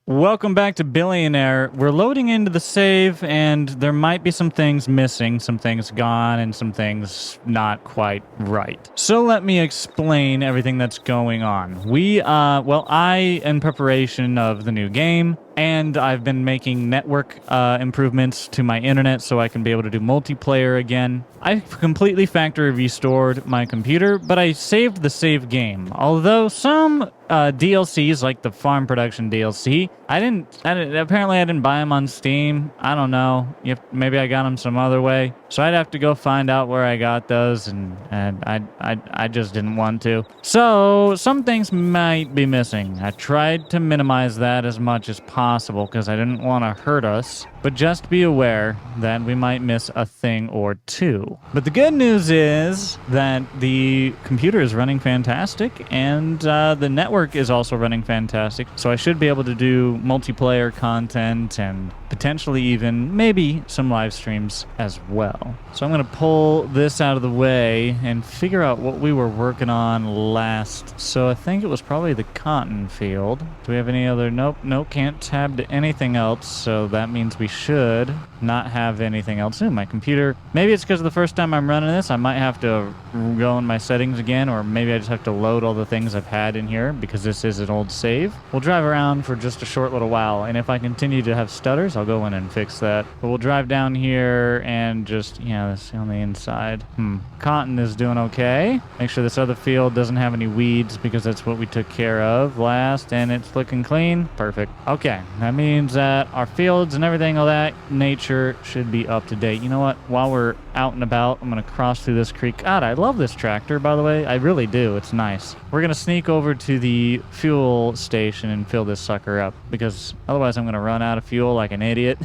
Welcome back to Billionaire. We're loading into the save, and there might be some things missing, some things gone, and some things not quite right. So let me explain everything that's going on. I, in preparation of the new game, and I've been making network improvements to my internet so I can be able to do multiplayer again. I completely factory restored my computer, but I saved the save game. Although some DLCs, like the farm production DLC, apparently I didn't buy them on Steam. I don't know. Maybe I got them some other way. So I'd have to go find out where I got those, and I just didn't want to. So some things might be missing. I tried to minimize that as much as possible because I didn't want to hurt us. But just be aware that we might miss a thing or two. But the good news is that the computer is running fantastic, and the network is also running fantastic. So I should be able to do multiplayer content and potentially even maybe some live streams as well. So I'm going to pull this out of the way and figure out what we were working on last. So I think it was probably the cotton field. Do we have any other? Nope, can't tab to anything else. So that means we should not have anything else. Ooh, my computer. Maybe it's because of the first time I'm running this. I might have to go in my settings again, or maybe I just have to load all the things I've had in here because this is an old save. We'll drive around for just a short little while, and if I continue to have stutters, I'll go in and fix that. But we'll drive down here and just, this on the inside. Cotton is doing okay. Make sure this other field doesn't have any weeds because that's what we took care of last, and it's looking clean. Perfect. Okay, that means that our fields and everything, all that nature should be up to date. You know what? While we're out and about, I'm going to cross through this creek. God, I love this tractor, by the way. I really do. It's nice. We're going to sneak over to the fuel station and fill this sucker up because otherwise I'm going to run out of fuel like an idiot.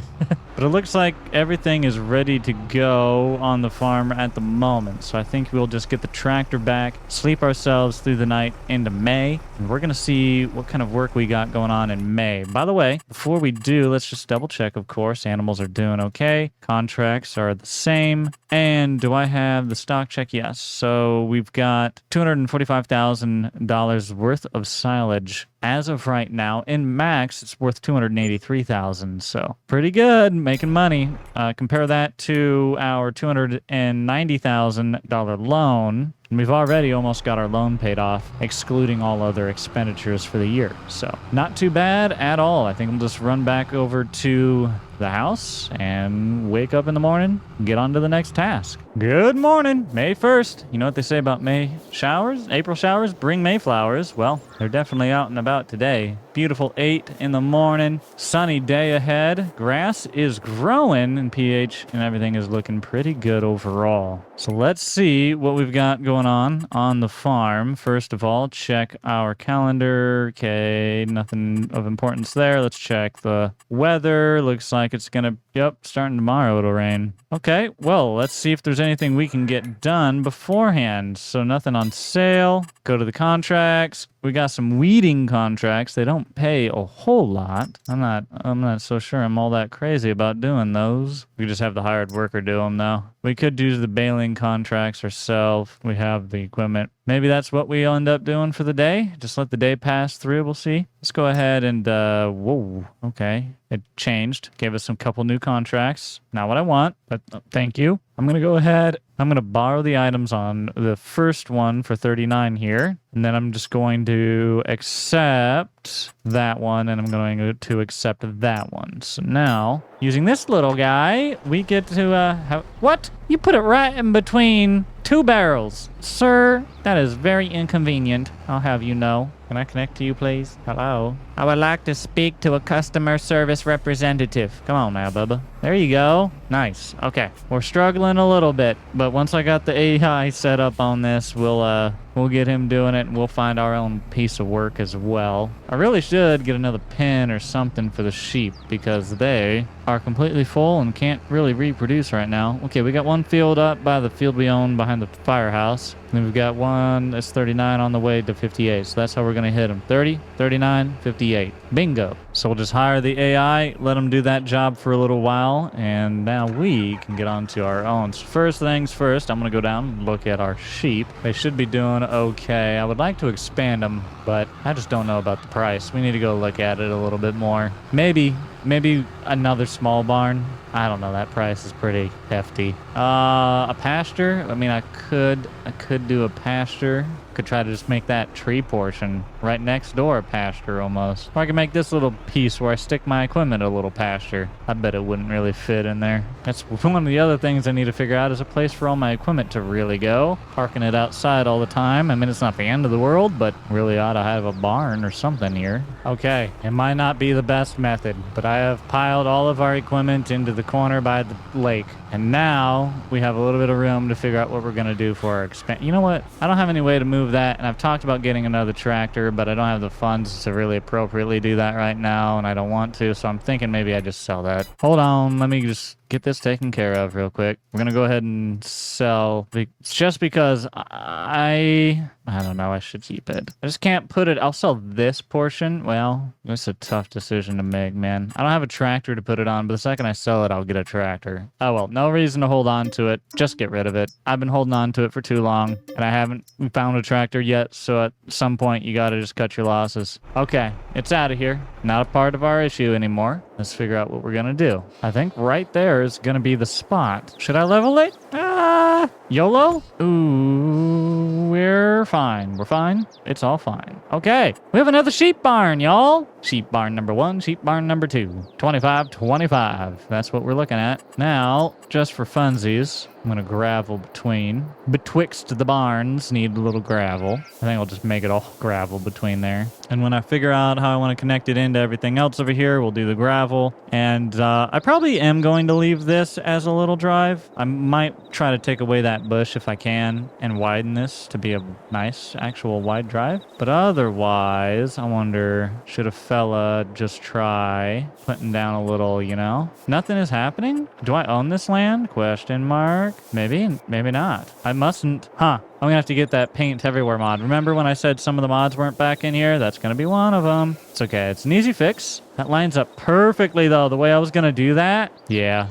But it looks like everything is ready to go on the farm at the moment. So I think we'll just get the tractor back, sleep ourselves through the night into May, and we're going to see what kind of work we got going on in May. By the way, before we do, let's just double check, of course. Animals are doing okay. Contracts are the same. And do I have the stock check? Yes. So we've got $245,000 worth of silage as of right now. In max, it's worth $283,000. So pretty good, making money. Compare that to our $290,000 loan. And we've already almost got our loan paid off, excluding all other expenditures for the year. So not too bad at all. I think we'll just run back over to the house and wake up in the morning and get on to the next task. Good morning, May 1st. You know what they say about May showers? April showers bring May flowers. Well, they're definitely out and about today. Beautiful 8 in the morning, sunny day ahead. Grass is growing and pH and everything is looking pretty good overall. So let's see what we've got going on the farm. First of all, check our calendar. Okay, nothing of importance there. Let's check the weather. Looks like it's gonna, starting tomorrow it'll rain. Okay, well, let's see if there's anything we can get done beforehand. So nothing on sale. Go to the contracts. We got some weeding contracts. They don't pay a whole lot. I'm not so sure I'm all that crazy about doing those. We just have the hired worker do them though. We could do the baling contracts ourselves. We have the equipment. Maybe that's what we end up doing for the day. Just let the day pass through. We'll see. Let's go ahead and, whoa, okay. It changed. Gave us some couple new contracts. Not what I want, but thank you. I'm going to go ahead. I'm going to borrow the items on the first one for 39 here. And then I'm just going to accept that one, and I'm going to accept that one. So now, using this little guy, we get to have... What? You put it right in between two barrels. Sir, that is very inconvenient. I'll have you know. Can I connect to you, please? Hello? I would like to speak to a customer service representative. Come on now, Bubba. There you go. Nice. Okay. We're struggling a little bit, but once I got the AI set up on this, we'll get him doing it, and we'll find our own piece of work as well. I really should get another pen or something for the sheep because they are completely full and can't really reproduce right now. Okay, we got one field up by the field we own behind the firehouse. Then we've got one that's 39 on the way to 58. So that's how we're going to hit them. 30, 39, 58. Bingo. So we'll just hire the AI, let them do that job for a little while, and now we can get on to our own. So first things first, I'm going to go down and look at our sheep. They should be doing okay. I would like to expand them, but I just don't know about the price. We need to go look at it a little bit more. Maybe another small barn. I don't know. That price is pretty hefty. A pasture? I mean, I could do a pasture. Could try to just make that tree portion right next door a pasture almost. Or I could make this little piece where I stick my equipment a little pasture. I bet it wouldn't really fit in there. That's one of the other things I need to figure out is a place for all my equipment to really go. Parking it outside all the time. I mean, it's not the end of the world, but really ought to have a barn or something here. Okay, it might not be the best method, but I have piled all of our equipment into the corner by the lake. And now we have a little bit of room to figure out what we're going to do for our You know what? I don't have any way to move that, and I've talked about getting another tractor, but I don't have the funds to really appropriately do that right now, and I don't want to, so I'm thinking maybe I just sell that. Hold on, let me just get this taken care of real quick. We're gonna go ahead and sell. It's just because I don't know, I should keep it. I just can't put it. I'll sell this portion. Well, it's a tough decision to make, man. I don't have a tractor to put it on, but the second I sell it, I'll get a tractor. Oh well, no reason to hold on to it. Just get rid of it. I've been holding on to it for too long, and I haven't found a tractor yet, so at some point you gotta just cut your losses. Okay, it's out of here. Not a part of our issue anymore. Let's figure out what we're gonna do. I think right there is gonna be the spot. Should I level it? YOLO? Ooh, we're fine. We're fine. It's all fine. Okay, we have another sheep barn, y'all. Sheep barn number 1, sheep barn number 2. 25, 25. That's what we're looking at. Now, just for funsies, I'm gonna gravel betwixt the barns, need a little gravel. I think I'll just make it all gravel between there. And when I figure out how I want to connect it into everything else over here, we'll do the gravel. And I probably am going to leave this as a little drive. I might try to take away that bush if I can and widen this to be a nice actual wide drive. But otherwise, I wonder, should a fella just try putting down a little, Nothing is happening? Do I own this land? Question mark. Maybe, maybe not. I mustn't. Huh. I'm gonna have to get that paint everywhere mod. Remember when I said some of the mods weren't back in here? That's gonna be one of them. It's okay. It's an easy fix. That lines up perfectly, though, the way I was gonna do that. Yeah.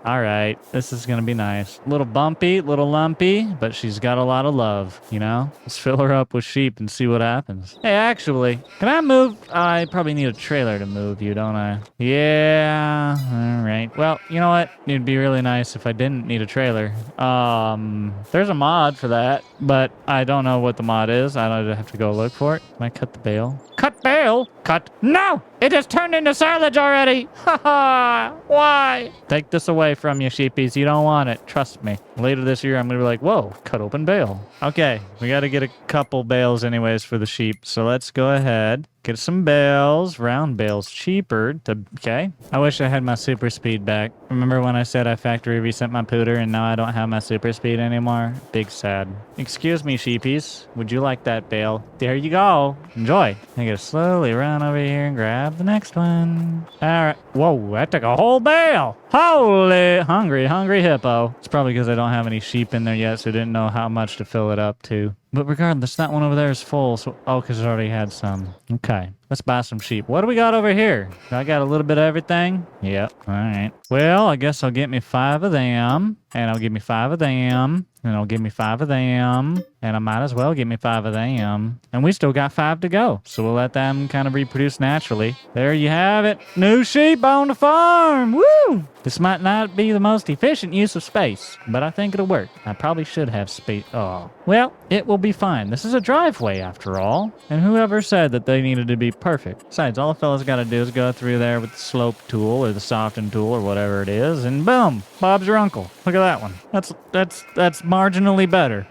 All right. This is gonna be nice. A little bumpy, little lumpy, but she's got a lot of love, Let's fill her up with sheep and see what happens. Hey, actually, can I move? I probably need a trailer to move you, don't I? Yeah. All right. Well, you know what? It'd be really nice if I didn't need a trailer. There's a mod for that, but I don't know what the mod is. I don't have to go look for it. Can I cut the bale? Cut bale? Cut. No! It has turned into silage already! Haha! Why? Take this away from you, sheepies. You don't want it. Trust me. Later this year, I'm gonna be like, whoa, cut open bale. Okay, we gotta get a couple bales anyways for the sheep. So let's go ahead. Get some bales, round bales, cheaper. Okay. I wish I had my super speed back. Remember when I said I factory reset my pooter and now I don't have my super speed anymore? Big sad. Excuse me, sheepies. Would you like that bale? There you go. Enjoy. I gotta slowly run over here and grab the next one. All right. Whoa, that took a whole bale. Holy hungry hippo. It's probably because I don't have any sheep in there yet, so I didn't know how much to fill it up to. But regardless, that one over there is full. So, because it already had some. Okay, let's buy some sheep. What do we got over here? I got a little bit of everything. Yep. All right. Well, I guess I'll get me 5 of them, and I'll give me 5 of them, and I'll give me 5 of them, and I might as well give me 5 of them. And we still got 5 to go, so we'll let them kind of reproduce naturally. There you have it. New sheep on the farm. Woo! This might not be the most efficient use of space, but I think it'll work. I probably should have space. Oh, well, it will be fine. This is a driveway after all. And whoever said that they needed to be perfect? Besides, all the fellas got to do is go through there with the slope tool or the soften tool or whatever it is, and boom, Bob's your uncle. Look at that one. That's marginally better.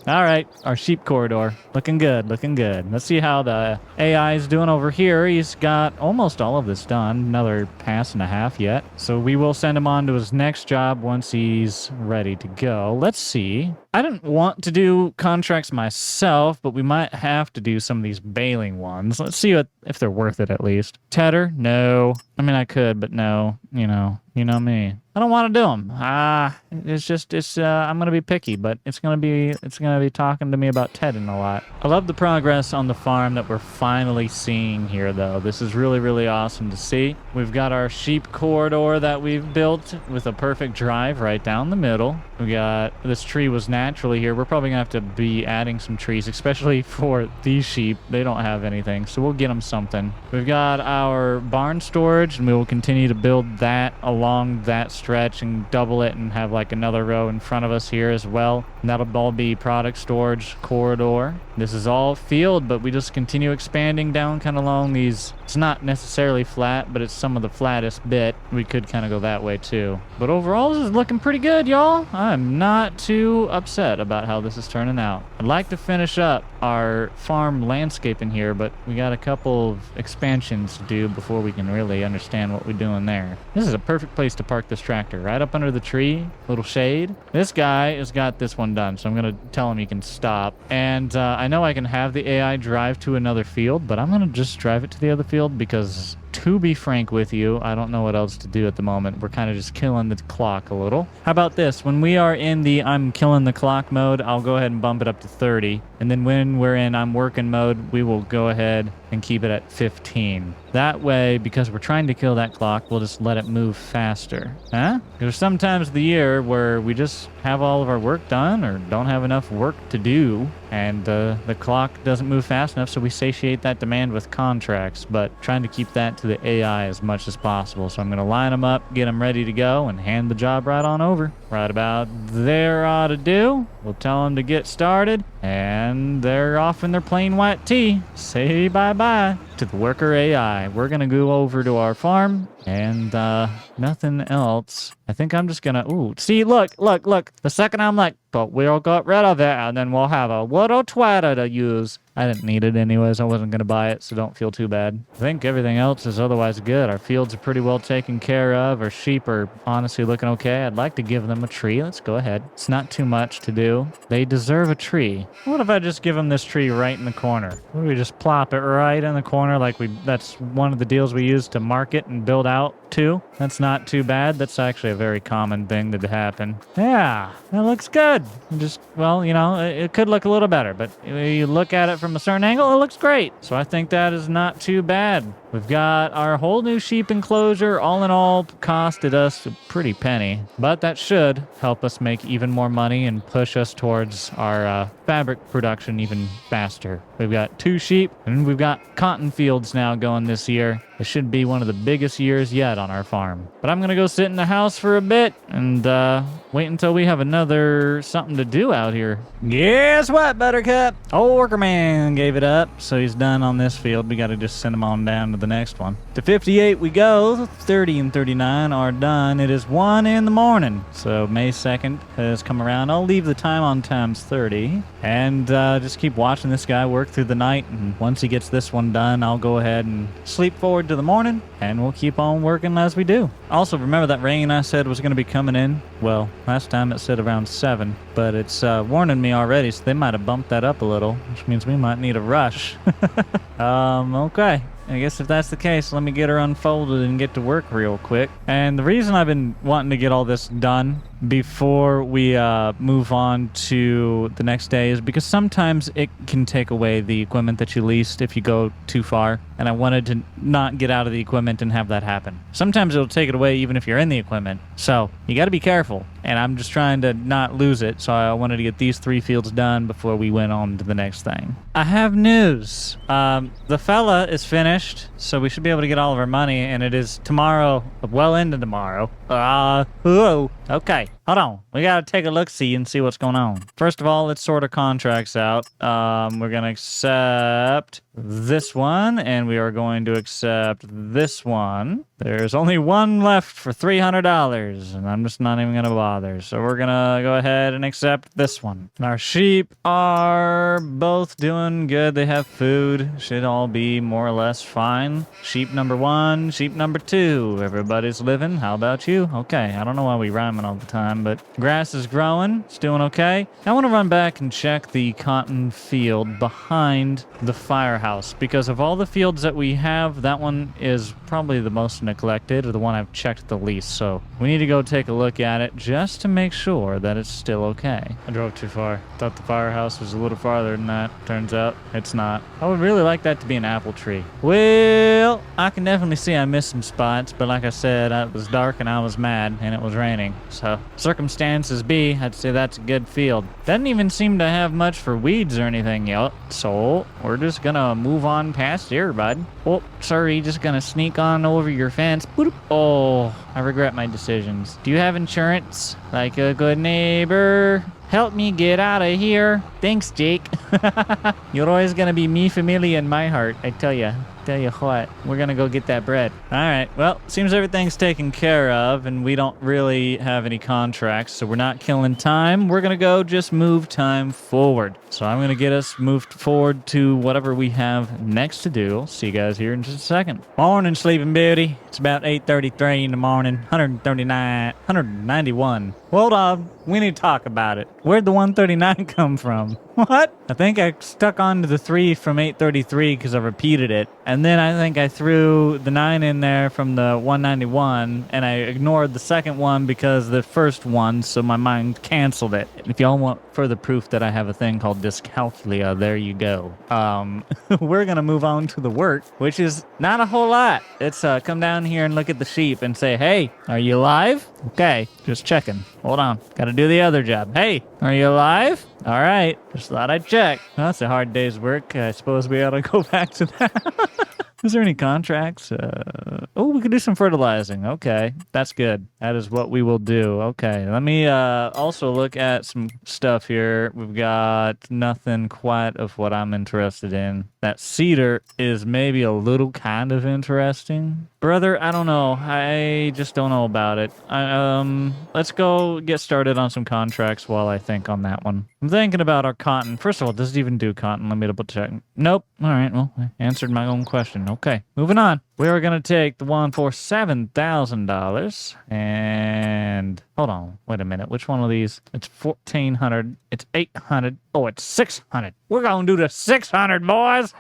All right, our sheep corridor. Looking good, looking good. Let's see how the AI is doing over here. He's got almost all of this done. Another pass and a half yet. So we will send him on to his next job once he's ready to go. Let's see. I didn't want to do contracts myself, but we might have to do some of these baling ones. Let's see if they're worth it at least. Tedder? No. I mean, I could, but no. You know me. I don't want to do them. I'm going to be picky, but it's going to be talking to me about tedding a lot. I love the progress on the farm that we're finally seeing here, though. This is really, really awesome to see. We've got our sheep corridor that we've built with a perfect drive right down the middle. We got this tree was naturally here. We're probably going to have to be adding some trees, especially for these sheep. They don't have anything, so we'll get them something. We've got our barn storage, and we will continue to build that along that stretch and double it and have like another row in front of us here as well. And that'll all be product storage corridor. This is all field, but we just continue expanding down kind of along these. It's not necessarily flat, but it's some of the flattest bit. We could kind of go that way too. But overall, this is looking pretty good, y'all. I'm not too upset about how this is turning out. I'd like to finish up our farm landscape in here, but we got a couple of expansions to do before we can really understand what we're doing there. This is a perfect place to park this tractor, right up under the tree, little shade. This guy has got this one done, so I'm gonna tell him he can stop. And I know I can have the AI drive to another field, but I'm gonna just drive it to the other field because, to be frank with you, I don't know what else to do at the moment. We're kind of just killing the clock a little. How about this? When we are in the I'm killing the clock mode, I'll go ahead and bump it up to 30. And then when we're in I'm working mode, we will go ahead and keep it at 15. That way, because we're trying to kill that clock, we'll just let it move faster. Huh? There's some times of the year where we just have all of our work done or don't have enough work to do, and the clock doesn't move fast enough, so we satiate that demand with contracts, but trying to keep that to the AI as much as possible. So I'm going to line them up, get them ready to go, and hand the job right on over. Right about there ought to do. We'll tell them to get started, and they're off in their plain white tee. Say bye-bye to the worker AI. We're going to go over to our farm, and nothing else. I think I'm just going to... Ooh, see, look. The second I'm like, but we'll get rid of it, and then we'll have a little twitter to use. I didn't need it anyways. I wasn't going to buy it, so don't feel too bad. I think everything else is otherwise good. Our fields are pretty well taken care of. Our sheep are honestly looking okay. I'd like to give them a tree. Let's go ahead. It's not too much to do. They deserve a tree. What if I just give them this tree right in the corner? What if we just plop it right in the corner that's one of the deals we use to market and build out to? That's not too bad. That's actually a very common thing to happen. Yeah, that looks good. Just, well, it could look a little better, but you look at it from a certain angle, it looks great. So I think that is not too bad. We've got our whole new sheep enclosure. All in all, costed us a pretty penny, but that should help us make even more money and push us towards our fabric production even faster. We've got 2 sheep, and we've got cotton fields now going this year. It should be one of the biggest years yet on our farm. But I'm going to go sit in the house for a bit and wait until we have another something to do out here. Guess what, Buttercup? Old worker man gave it up, so he's done on this field. We got to just send him on down to the next one. To 58 we go. 30 and 39 are done. It is 1 in the morning. So May 2nd has come around. I'll leave the time on times 30 and just keep watching this guy work through the night. And once he gets this one done, I'll go ahead and sleep forward to the morning, and we'll keep on working as we do. Also, remember that rain I said was going to be coming in? Well, last time it said around 7, but it's warning me already, so they might have bumped that up a little, which means we might need a rush. Okay. I guess if that's the case, let me get her unfolded and get to work real quick. And the reason I've been wanting to get all this done before we move on to the next day is because sometimes it can take away the equipment that you leased if you go too far. And I wanted to not get out of the equipment and have that happen. Sometimes it'll take it away even if you're in the equipment. So you got to be careful. And I'm just trying to not lose it. So I wanted to get these 3 fields done before we went on to the next thing. I have news. The fella is finished, so we should be able to get all of our money. And it is tomorrow, well into tomorrow. Okay. Hold on. We got to take a look-see and see what's going on. First of all, let's sort our contracts out. We're going to accept this one, and we are going to accept this one. There's only one left for $300, and I'm just not even going to bother. So we're going to go ahead and accept this one. Our sheep are both doing good. They have food. Should all be more or less fine. Sheep number 1, sheep number 2. Everybody's living. How about you? Okay. I don't know why we rhyming all the time. time, but grass is growing. It's doing okay. I want to run back and check the cotton field behind the firehouse because of all the fields that we have, that one is probably the most neglected or the one I've checked the least. So we need to go take a look at it just to make sure that it's still okay. I drove too far. Thought the firehouse was a little farther than that. Turns out it's not. I would really like that to be an apple tree. Well, I can definitely see I missed some spots, but like I said, it was dark and I was mad and it was raining. So circumstances be, I'd say that's a good field. Doesn't even seem to have much for weeds or anything yet. So we're just gonna move on past here, bud. Oh, sorry, just gonna sneak on over your fence. Boop. Oh, I regret my decisions. Do you have insurance? Like a good neighbor. Help me get out of here. Thanks, Jake. You're always gonna be mi familia in my heart, I tell ya. Tell you what, we're gonna go get that bread. All right, well, seems everything's taken care of and we don't really have any contracts, so we're not killing time. We're gonna go just move time forward. So I'm gonna get us moved forward to whatever we have next to do. See you guys here in just a second. Morning, Sleeping Beauty. It's about 8:33 in the morning, 191. Hold on, we need to talk about it. Where'd the 139 come from? What? I think I stuck onto the 3 from 833 because I repeated it. And then I think I threw the 9 in there from the 191, and I ignored the second one because the first one, so my mind canceled it. If y'all want further proof that I have a thing called dyscalculia, there you go. We're gonna move on to the work, which is not a whole lot. It's come down here and look at the sheep and say, hey, are you alive? Okay, just checking. Hold on, gotta do the other job. Hey, are you alive? All right, just thought I'd check. Well, that's a hard day's work. I suppose we ought to go back to that. Is there any contracts? Oh, we could do some fertilizing. Okay, that's good. That is what we will do. Okay, let me also look at some stuff here. We've got nothing quite of what I'm interested in. That cedar is maybe a little kind of interesting. Brother, I don't know. I just don't know about it. Let's go get started on some contracts while I think on that one. I'm thinking about our cotton. First of all, does it even do cotton? Let me double check. Nope. All right, well, I answered my own question. Okay, moving on. We are going to take the one for $7,000 and hold on, wait a minute. Which one of these? It's 1,400. It's 800. Oh, it's 600. We're going to do the 600, boys.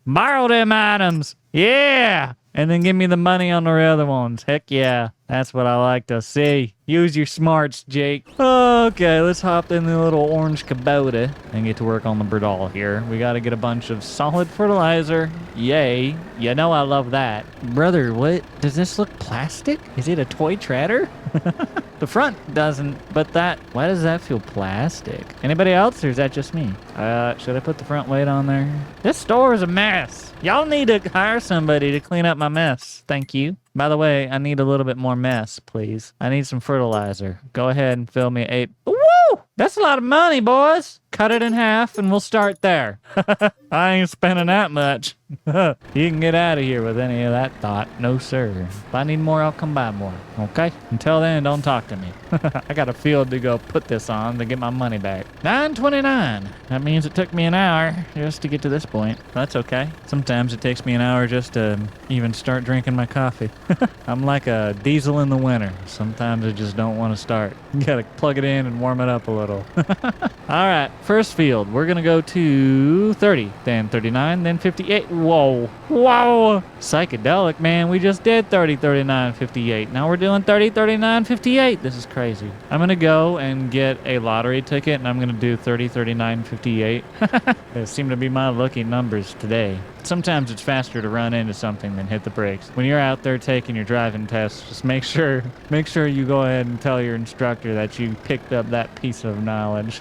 Borrow them items. Yeah. And then give me the money on the other ones. Heck yeah. That's what I like to see. Use your smarts, Jake. Okay, let's hop in the little orange Kubota and get to work on the Bradall here. We got to get a bunch of solid fertilizer. Yay. You know I love that. Brother, what? Does this look plastic? Is it a toy treader? The front doesn't, but why does that feel plastic? Anybody else, or is that just me? Should I put the front weight on there? This store is a mess. Y'all need to hire somebody to clean up my mess. Thank you. By the way, I need a little bit more mess, please. I need some fertilizer. Go ahead and fill me 8. Woo! That's a lot of money, boys. Cut it in half and we'll start there. I ain't spending that much. You can get out of here with any of that thought. No, sir. If I need more, I'll come buy more. Okay? Until then, don't talk to me. I got a field to go put this on to get my money back. 9:29. That means it took me an hour just to get to this point. That's okay. Sometimes it takes me an hour just to even start drinking my coffee. I'm like a diesel in the winter. Sometimes I just don't want to start. You gotta plug it in and warm it up a little. All right, first field. We're gonna go to 30, then 39, then 58. Whoa. Whoa. Psychedelic, man. We just did 30, 39, 58. Now we're doing 30, 39, 58. This is crazy. I'm gonna go and get a lottery ticket and I'm gonna do 30, 39, 58. They seem to be my lucky numbers today. Sometimes it's faster to run into something than hit the brakes. When you're out there taking your driving test, just make sure you go ahead and tell your instructor that you picked up that piece of knowledge.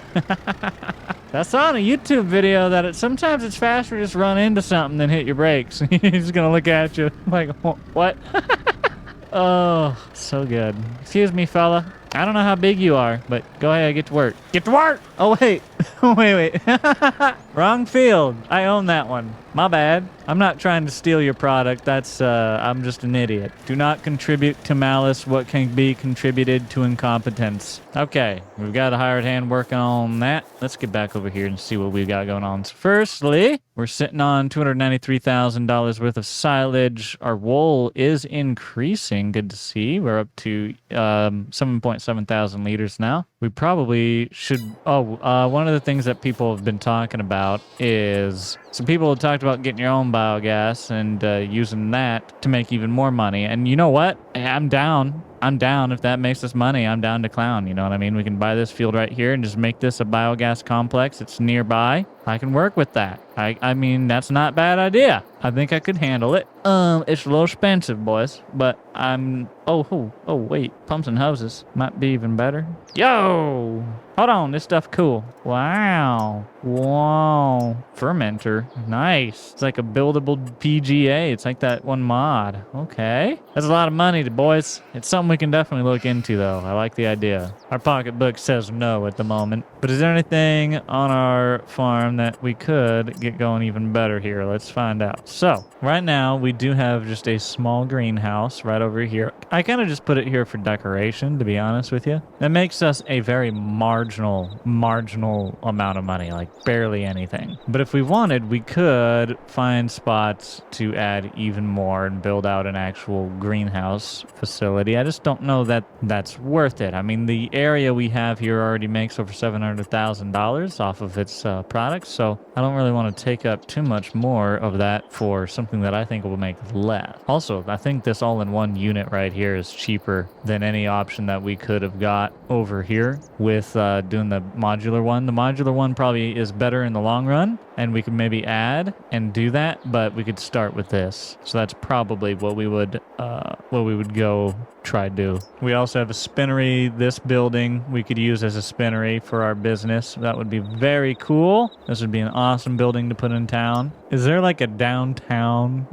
I saw on a YouTube video that sometimes it's faster to just run into something than hit your brakes. He's gonna look at you like, what? Oh, so good. Excuse me, fella. I don't know how big you are, but go ahead, get to work. Get to work! Oh, wait. Wait. Wrong field. I own that one. My bad. I'm not trying to steal your product. That's, I'm just an idiot. Do not contribute to malice what can be contributed to incompetence. Okay, we've got a hired hand working on that. Let's get back over here and see what we've got going on. So firstly, we're sitting on $293,000 worth of silage. Our wool is increasing. Good to see. We're up to 7.7 thousand liters now. We probably should... one of the things that people have been talking about is... Some people have talked about getting your own biogas and using that to make even more money. And you know what? I'm down. I'm down. If that makes us money, I'm down to clown. You know what I mean? We can buy this field right here and just make this a biogas complex. It's nearby. I can work with that. I mean, that's not a bad idea. I think I could handle it. It's a little expensive, boys, but I'm... Oh, wait. Pumps and hoses might be even better. Yo! Hold on. This stuff cool. Wow. Whoa. Fermenter. Nice. It's like a buildable PGA. It's like that one mod. Okay. That's a lot of money, boys. It's something we can definitely look into, though. I like the idea. Our pocketbook says no at the moment. But is there anything on our farm that we could get going even better here? Let's find out. So, right now, we do have just a small greenhouse right over here. I kind of just put it here for decoration, to be honest with you. That makes us a very marginal amount of money, like barely anything. But if we wanted, we could find spots to add even more and build out an actual greenhouse facility. I just don't know that that's worth it. I mean, the area we have here already makes over $700,000 off of its products, so I don't really want to take up too much more of that for something that I think will make less. Also, I think this all-in-one unit right here is cheaper than any option that we could have got over here with doing the modular one. The modular one probably is better in the long run, and we could maybe add and do that, but we could start with this. So that's probably what we would go try to do. We also have a spinnery. This building we could use as a spinnery for our business. That would be very cool. This would be an awesome building to put in town. Is there like a downtown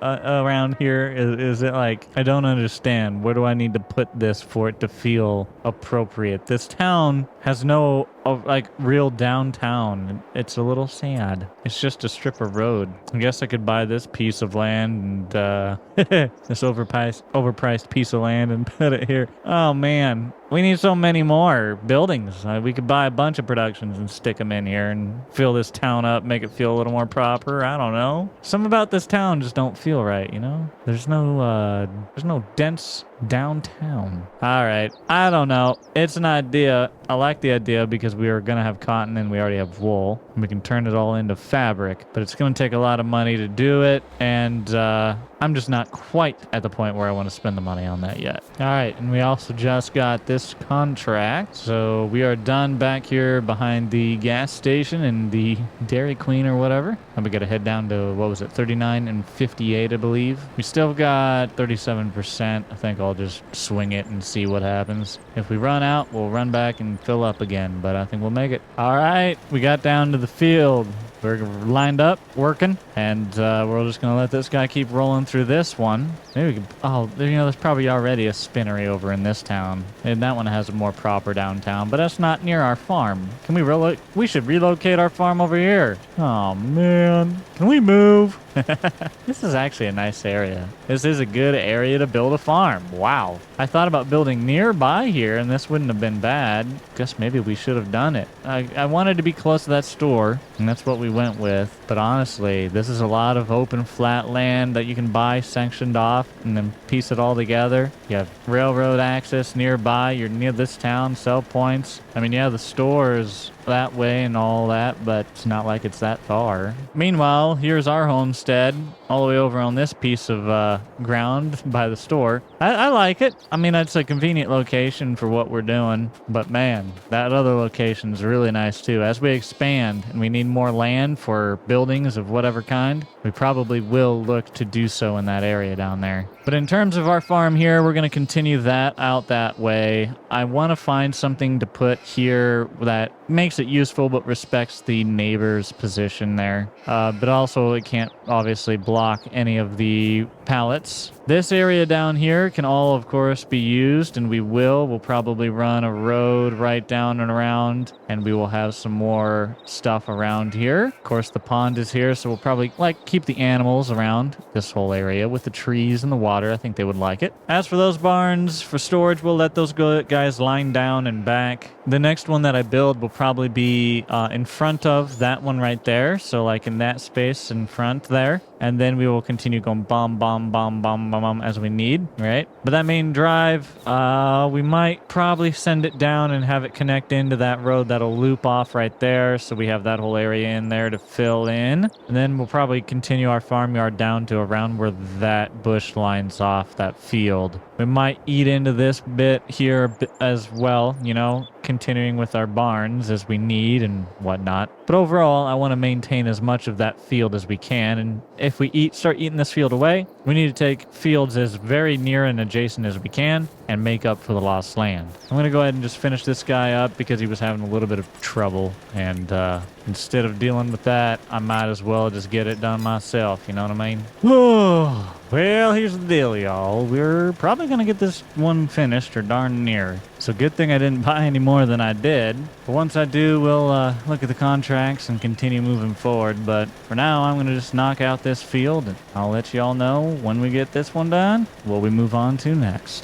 around here? Is it like, I don't understand. Where do I need to put this for it to feel appropriate? This town has no like real downtown. It's a little sad. It's just a strip of road. I guess I could buy this piece of land and this overpriced piece of land and put it here. Oh man, we need so many more buildings. We could buy a bunch of productions and stick them in here and fill this town up, make it feel a little more proper. I don't know. Something about this town just don't feel right, you know? There's no dense downtown. All right. I don't know. It's an idea. I like the idea because we are going to have cotton and we already have wool. And we can turn it all into fabric, but it's going to take a lot of money to do it. And I'm just not quite at the point where I want to spend the money on that yet. All right. And we also just got this contract. So we are done back here behind the gas station and the Dairy Queen or whatever. And we got to head down to, what was it, 39 and 58, I believe. We still got 37%. I think I'll just swing it and see what happens. If we run out, we'll run back and fill up again, but I think we'll make it. All right, we got down to the field. We're lined up, working, and we're just going to let this guy keep rolling through this one. Maybe we can, there's probably already a spinnery over in this town, and that one has a more proper downtown, but that's not near our farm. Can we should relocate our farm over here. Oh, man. Can we move? This is actually a nice area. This is a good area to build a farm. Wow. I thought about building nearby here, and this wouldn't have been bad. Guess maybe we should have done it. I wanted to be close to that store, and that's what we went with. But honestly, this is a lot of open flat land that you can buy sectioned off and then piece it all together. You have railroad access nearby. You're near this town, sell points. I mean, yeah, the stores that way and all that, but it's not like it's that far. Meanwhile, here's our homestead all the way over on this piece of ground by the store. I like it. I mean, it's a convenient location for what we're doing, but man, that other location is really nice too. As we expand and we need more land for buildings of whatever kind, we probably will look to do so in that area down there. But in terms of our farm here, we're going to continue that out that way. I want to find something to put here that makes it useful but respects the neighbor's position there. But also it can't obviously block any of the pallets. This area down here can all, of course, be used, and we will. We'll probably run a road right down and around, and we will have some more stuff around here. Of course, the pond is here, so we'll probably, keep the animals around this whole area with the trees and the water. I think they would like it. As for those barns, for storage, we'll let those guys line down and back. The next one that I build will probably be in front of that one right there. So like in that space in front there. And then we will continue going bomb, bomb, bomb, bomb, bomb, bomb as we need, right? But that main drive, we might probably send it down and have it connect into that road that'll loop off right there. So we have that whole area in there to fill in. And then we'll probably continue our farmyard down to around where that bush lines off that field. We might eat into this bit here as well, you know, continuing with our barns as we need and whatnot. But overall, I want to maintain as much of that field as we can. And if we start eating this field away, we need to take fields as very near and adjacent as we can and make up for the lost land. I'm going to go ahead and just finish this guy up because he was having a little bit of trouble. And instead of dealing with that, I might as well just get it done myself. You know what I mean? Oh, well, here's the deal, y'all. We're probably going to get this one finished or darn near. So good thing I didn't buy any more than I did. But once I do, we'll look at the contracts and continue moving forward. But for now, I'm going to just knock out this field, and I'll let y'all know when we get this one done what we move on to next.